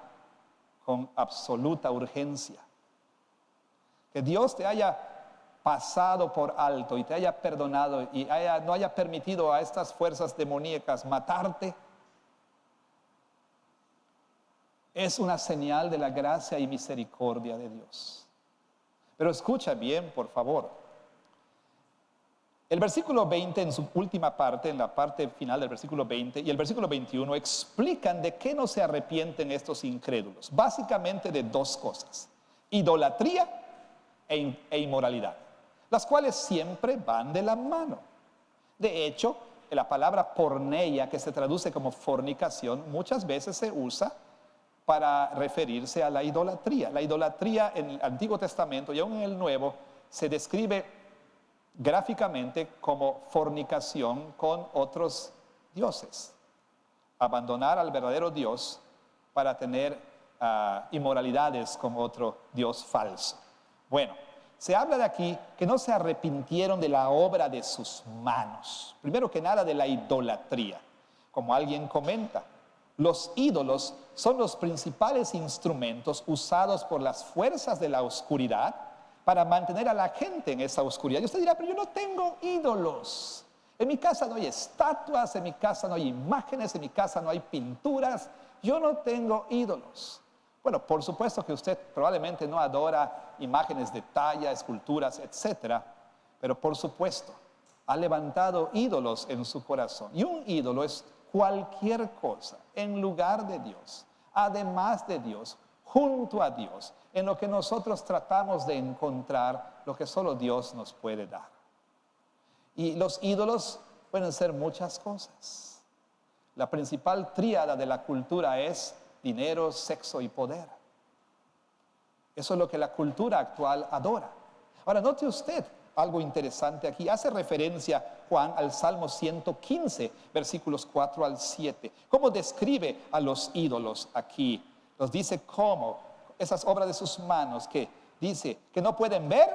con absoluta urgencia. Que Dios te haya pasado por alto y te haya perdonado y no haya permitido a estas fuerzas demoníacas matarte, es una señal de la gracia y misericordia de Dios. Pero escucha bien, por favor. El versículo 20 en su última parte, en la parte final del versículo 20 y el versículo 21 explican de qué no se arrepienten estos incrédulos. Básicamente de dos cosas: idolatría e inmoralidad, las cuales siempre van de la mano. De hecho, la palabra porneia, que se traduce como fornicación, muchas veces se usa para referirse a la idolatría. La idolatría en el Antiguo Testamento y aún en el Nuevo se describe gráficamente como fornicación con otros dioses. Abandonar al verdadero Dios para tener inmoralidades con otro Dios falso. Bueno, se habla de aquí que no se arrepintieron de la obra de sus manos. Primero que nada, de la idolatría. Como alguien comenta, los ídolos son los principales instrumentos usados por las fuerzas de la oscuridad para mantener a la gente en esa oscuridad. Y usted dirá: pero yo no tengo ídolos. En mi casa no hay estatuas, en mi casa no hay imágenes, en mi casa no hay pinturas. Yo no tengo ídolos. Bueno, por supuesto que usted probablemente no adora imágenes de talla, esculturas, etcétera, pero por supuesto ha levantado ídolos en su corazón. Y un ídolo es cualquier cosa en lugar de Dios, además de Dios, junto a Dios, en lo que nosotros tratamos de encontrar lo que solo Dios nos puede dar. Y los ídolos pueden ser muchas cosas. La principal tríada de la cultura es dinero, sexo y poder. Eso es lo que la cultura actual adora. Ahora, note usted algo interesante aquí. Hace referencia Juan al Salmo 115, versículos 4 al 7. ¿Cómo describe a los ídolos aquí? Los dice como esas obras de sus manos que dice que no pueden ver,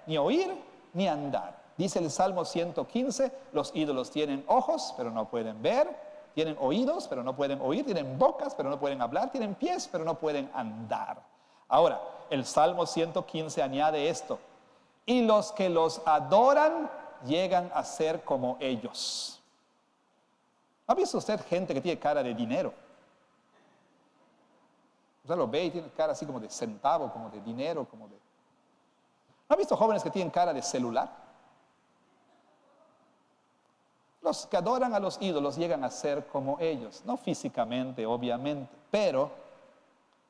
ni oír, ni andar. Dice el Salmo 115, los ídolos tienen ojos, pero no pueden ver. Tienen oídos, pero no pueden oír. Tienen bocas, pero no pueden hablar. Tienen pies, pero no pueden andar. Ahora, el Salmo 115 añade esto. Y los que los adoran llegan a ser como ellos. ¿Ha visto usted gente que tiene cara de dinero? Usted lo ve y tiene cara así como de centavo, como de dinero, como de... ¿No ha visto jóvenes que tienen cara de celular? Los que adoran a los ídolos llegan a ser como ellos. No físicamente, obviamente, pero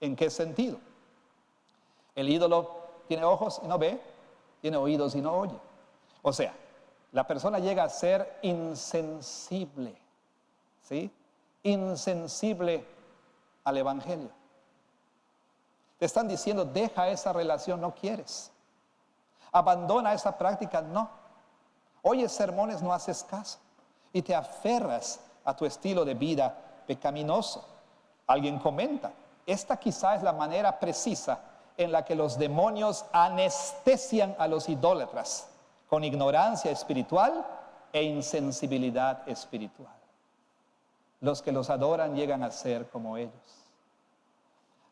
¿en qué sentido? El ídolo tiene ojos y no ve, tiene oídos y no oye. O sea, la persona llega a ser insensible, ¿sí? Insensible al evangelio. Te están diciendo, deja esa relación, no quieres. Abandona esa práctica, no. Oyes sermones, no haces caso. Y te aferras a tu estilo de vida pecaminoso. Alguien comenta, esta quizá es la manera precisa en la que los demonios anestesian a los idólatras con ignorancia espiritual e insensibilidad espiritual. Los que los adoran llegan a ser como ellos.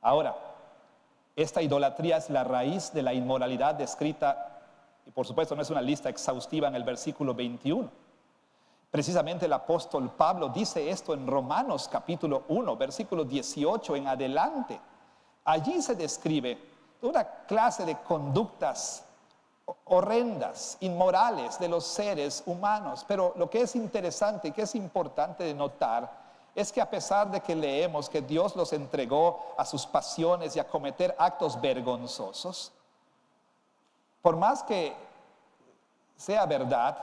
Ahora, esta idolatría es la raíz de la inmoralidad descrita, y por supuesto no es una lista exhaustiva en el versículo 21. Precisamente el apóstol Pablo dice esto en Romanos capítulo 1, versículo 18 en adelante. Allí se describe una clase de conductas horrendas, inmorales de los seres humanos. Pero lo que es interesante y que es importante de notar es que a pesar de que leemos que Dios los entregó a sus pasiones y a cometer actos vergonzosos, por más que sea verdad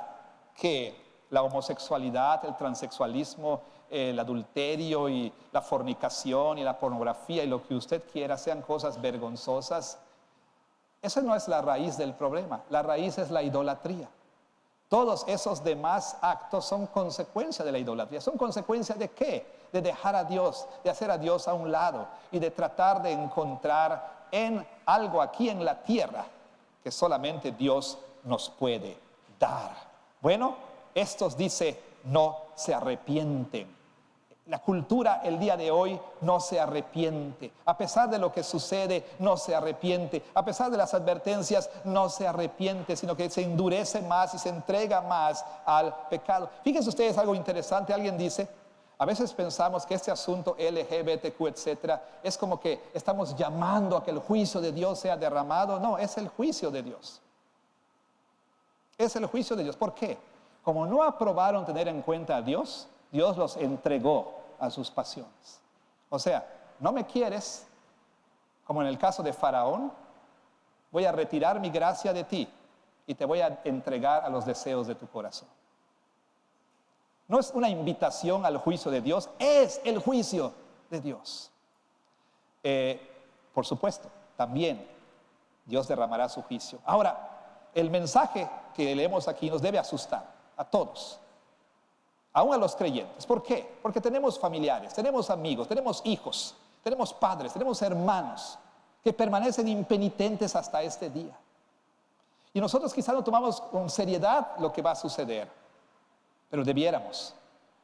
que la homosexualidad, el transexualismo, el adulterio y la fornicación y la pornografía y lo que usted quiera sean cosas vergonzosas, esa no es la raíz del problema. La raíz es la idolatría. Todos esos demás actos son consecuencia de la idolatría. ¿Son consecuencia de qué? De dejar a Dios, de hacer a Dios a un lado y de tratar de encontrar en algo aquí en la tierra que solamente Dios nos puede dar. Bueno, estos dice no se arrepienten. La cultura el día de hoy no se arrepiente. A pesar de lo que sucede, no se arrepiente. A pesar de las advertencias, no se arrepiente, sino que se endurece más y se entrega más al pecado. Fíjense ustedes algo interesante. Alguien dice, a veces pensamos que este asunto LGBTQ, etcétera, es como que estamos llamando a que el juicio de Dios sea derramado. No, es el juicio de Dios. Es el juicio de Dios. ¿Por qué? Como no aprobaron tener en cuenta a Dios, Dios los entregó a sus pasiones. O sea, no me quieres, como en el caso de Faraón, voy a retirar mi gracia de ti y te voy a entregar a los deseos de tu corazón. No es una invitación al juicio de Dios, es el juicio de Dios. Por supuesto, también Dios derramará su juicio. Ahora, el mensaje que leemos aquí nos debe asustar a todos, aún a los creyentes. ¿Por qué? Porque tenemos familiares, tenemos amigos, tenemos hijos, tenemos padres, tenemos hermanos que permanecen impenitentes hasta este día. Y nosotros quizás no tomamos con seriedad lo que va a suceder, pero debiéramos,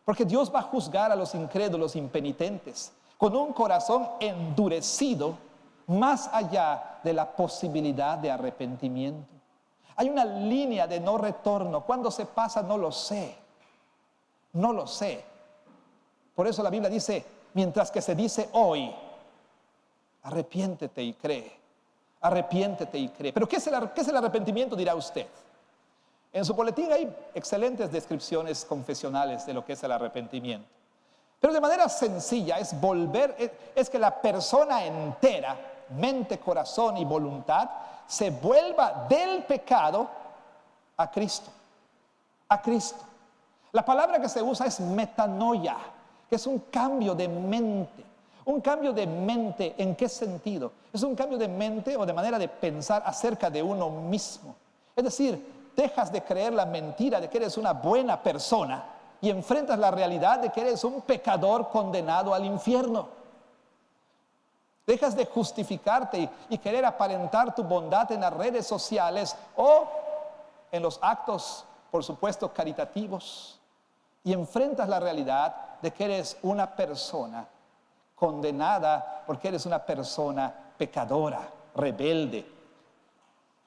porque Dios va a juzgar a los incrédulos impenitentes con un corazón endurecido más allá de la posibilidad de arrepentimiento. Hay una línea de no retorno. ¿Cuándo se pasa? No lo sé. No lo sé. Por eso la Biblia dice, mientras que se dice hoy, arrepiéntete y cree. Arrepiéntete y cree. Pero ¿qué es el arrepentimiento? Dirá usted. En su boletín hay excelentes descripciones confesionales de lo que es el arrepentimiento. Pero de manera sencilla es volver, es que la persona entera, mente, corazón y voluntad, se vuelva del pecado a Cristo. A Cristo. La palabra que se usa es metanoia, que es un cambio de mente. ¿Un cambio de mente en qué sentido? Es un cambio de mente o de manera de pensar acerca de uno mismo. Es decir, dejas de creer la mentira de que eres una buena persona y enfrentas la realidad de que eres un pecador condenado al infierno. Dejas de justificarte y querer aparentar tu bondad en las redes sociales o en los actos, por supuesto, caritativos. Y enfrentas la realidad de que eres una persona condenada porque eres una persona pecadora, rebelde.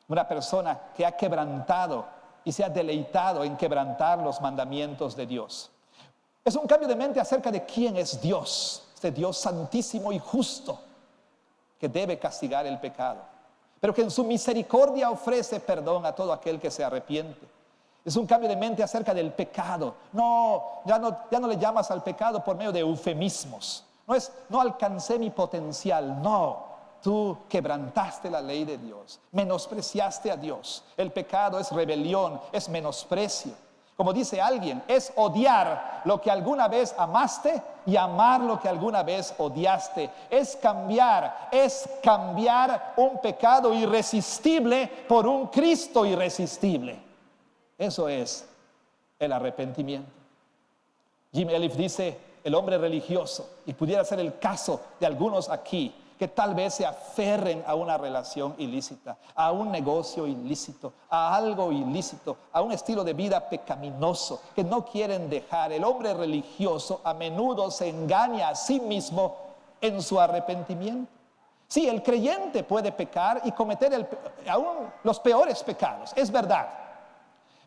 Una persona que ha quebrantado y se ha deleitado en quebrantar los mandamientos de Dios. Es un cambio de mente acerca de quién es Dios, este Dios santísimo y justo que debe castigar el pecado, pero que en su misericordia ofrece perdón a todo aquel que se arrepiente. Es un cambio de mente acerca del pecado. Ya no le llamas al pecado por medio de eufemismos. No alcancé mi potencial, no. Tú quebrantaste la ley de Dios, menospreciaste a Dios. El pecado es rebelión, es menosprecio. Como dice alguien, es odiar lo que alguna vez amaste y amar lo que alguna vez odiaste. Es cambiar un pecado irresistible por un Cristo irresistible. Eso es el arrepentimiento. Jim Elliff dice, el hombre religioso, y pudiera ser el caso de algunos aquí, que tal vez se aferren a una relación ilícita, a un negocio ilícito, a algo ilícito, a un estilo de vida pecaminoso que no quieren dejar. El hombre religioso a menudo se engaña a sí mismo en su arrepentimiento. Sí, el creyente puede pecar y cometer aún los peores pecados, es verdad.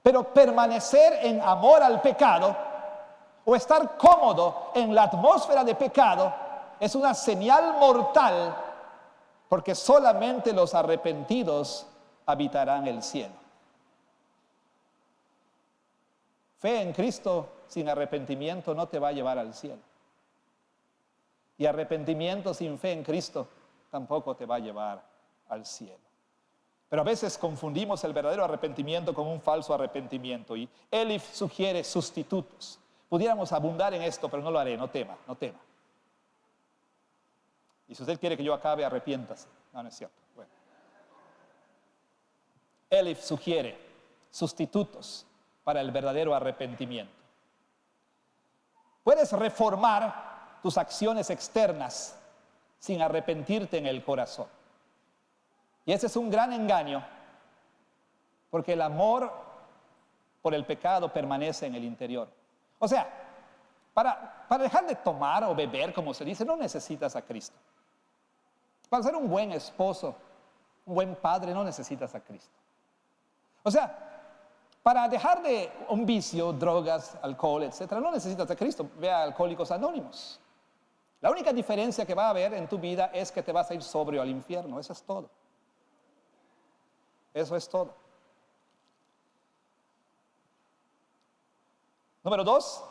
Pero permanecer en amor al pecado o estar cómodo en la atmósfera de pecado es una señal mortal, porque solamente los arrepentidos habitarán el cielo. Fe en Cristo sin arrepentimiento no te va a llevar al cielo. Y arrepentimiento sin fe en Cristo tampoco te va a llevar al cielo. Pero a veces confundimos el verdadero arrepentimiento con un falso arrepentimiento. Y Elif sugiere sustitutos. Pudiéramos abundar en esto, pero no lo haré, no tema. Y si usted quiere que yo acabe, arrepiéntase. No es cierto. Bueno. Elif sugiere sustitutos para el verdadero arrepentimiento. Puedes reformar tus acciones externas sin arrepentirte en el corazón. Y ese es un gran engaño, porque el amor por el pecado permanece en el interior. O sea, para dejar de tomar o beber, como se dice, no necesitas a Cristo. Para ser un buen esposo, un buen padre, no necesitas a Cristo. O sea, para dejar de un vicio, drogas, alcohol, etcétera, no necesitas a Cristo. Ve a Alcohólicos Anónimos. La única diferencia que va a haber en tu vida es que te vas a ir sobrio al infierno. Eso es todo. Eso es todo. Número 2,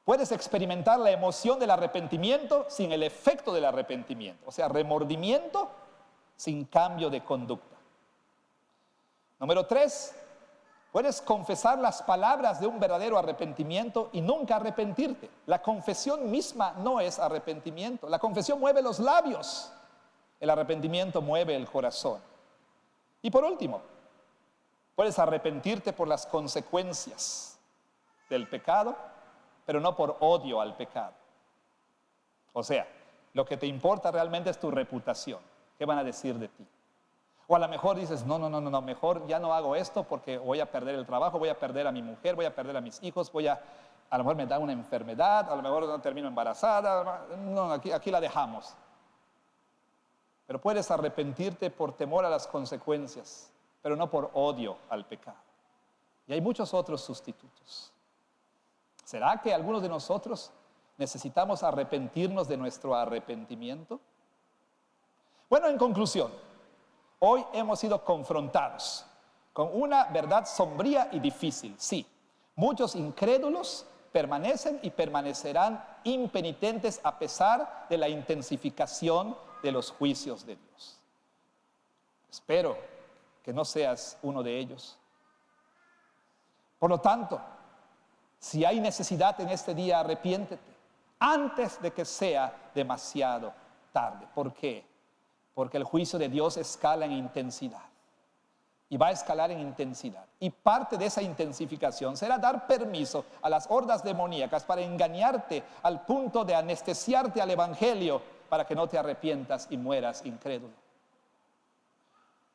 puedes experimentar la emoción del arrepentimiento sin el efecto del arrepentimiento. O sea, remordimiento sin cambio de conducta. Número 3, puedes confesar las palabras de un verdadero arrepentimiento y nunca arrepentirte. La confesión misma no es arrepentimiento. La confesión mueve los labios. El arrepentimiento mueve el corazón. Y por último, puedes arrepentirte por las consecuencias del pecado, pero no por odio al pecado. O sea, lo que te importa realmente es tu reputación. ¿Qué van a decir de ti? O a lo mejor dices, no, mejor ya no hago esto porque voy a perder el trabajo, voy a perder a mi mujer, voy a perder a mis hijos, a lo mejor me da una enfermedad, a lo mejor no termino embarazada, no, aquí la dejamos. Pero puedes arrepentirte por temor a las consecuencias, pero no por odio al pecado. Y hay muchos otros sustitutos. ¿Será que algunos de nosotros necesitamos arrepentirnos de nuestro arrepentimiento? Bueno, en conclusión, hoy hemos sido confrontados con una verdad sombría y difícil. Sí, muchos incrédulos permanecen y permanecerán impenitentes a pesar de la intensificación de los juicios de Dios. Espero que no seas uno de ellos. Por lo tanto, si hay necesidad en este día, arrepiéntete. antes de que sea demasiado tarde. ¿Por qué? Porque el juicio de Dios escala en intensidad. Y va a escalar en intensidad. Y parte de esa intensificación será dar permiso a las hordas demoníacas para engañarte al punto de anestesiarte al evangelio para que no te arrepientas y mueras incrédulo.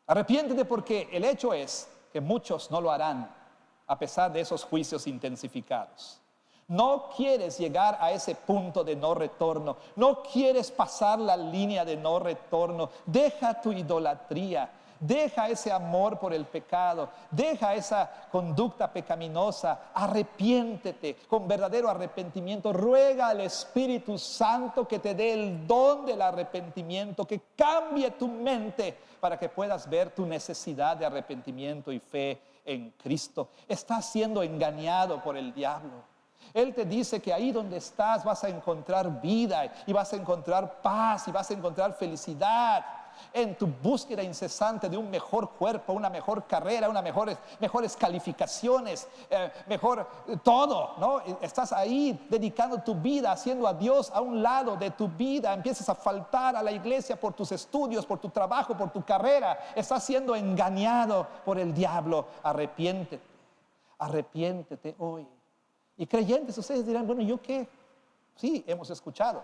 Arrepiéntete, porque el hecho es que muchos no lo harán a pesar de esos juicios intensificados. No quieres llegar a ese punto de no retorno. No quieres pasar la línea de no retorno. Deja tu idolatría. Deja ese amor por el pecado. Deja esa conducta pecaminosa. Arrepiéntete con verdadero arrepentimiento. Ruega al Espíritu Santo que te dé el don del arrepentimiento, que cambie tu mente para que puedas ver tu necesidad de arrepentimiento y fe en Cristo. Estás siendo engañado por el diablo. Él te dice que ahí donde estás vas a encontrar vida y vas a encontrar paz y vas a encontrar felicidad en tu búsqueda incesante de un mejor cuerpo, una mejor carrera, unas mejores calificaciones, mejor todo, ¿no? Estás ahí dedicando tu vida, haciendo a Dios a un lado de tu vida. Empiezas a faltar a la iglesia por tus estudios, por tu trabajo, por tu carrera. Estás siendo engañado por el diablo. Arrepiéntete hoy. Y creyentes, ustedes dirán, bueno, ¿yo qué? Sí, hemos escuchado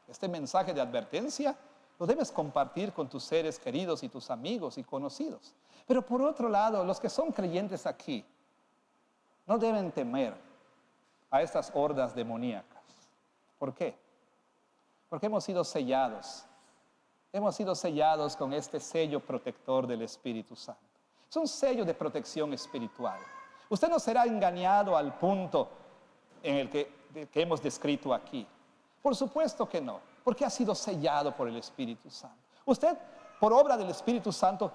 este mensaje de advertencia. Lo debes compartir con tus seres queridos y tus amigos y conocidos. Pero por otro lado, los que son creyentes aquí no deben temer a estas hordas demoníacas. ¿Por qué? Porque hemos sido sellados. Hemos sido sellados con este sello protector del Espíritu Santo. Es un sello de protección espiritual. Usted no será engañado al punto en el que hemos descrito aquí. Por supuesto que no, porque ha sido sellado por el Espíritu Santo. Usted, por obra del Espíritu Santo,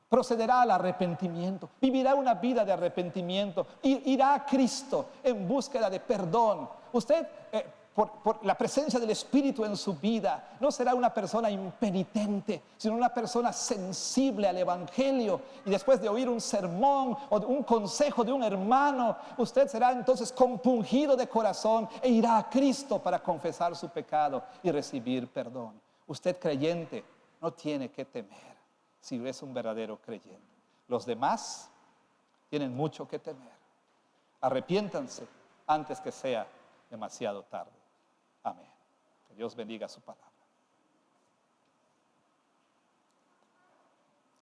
procederá al arrepentimiento, vivirá una vida de arrepentimiento, irá a Cristo en búsqueda de perdón. Usted, por la presencia del Espíritu en su vida, no será una persona impenitente, sino una persona sensible al Evangelio. Y después de oír un sermón o un consejo de un hermano, usted será entonces compungido de corazón e irá a Cristo para confesar su pecado y recibir perdón. Usted, creyente, no tiene que temer si es un verdadero creyente. Los demás tienen mucho que temer. Arrepiéntanse antes que sea demasiado tarde. Amén. Que Dios bendiga su palabra.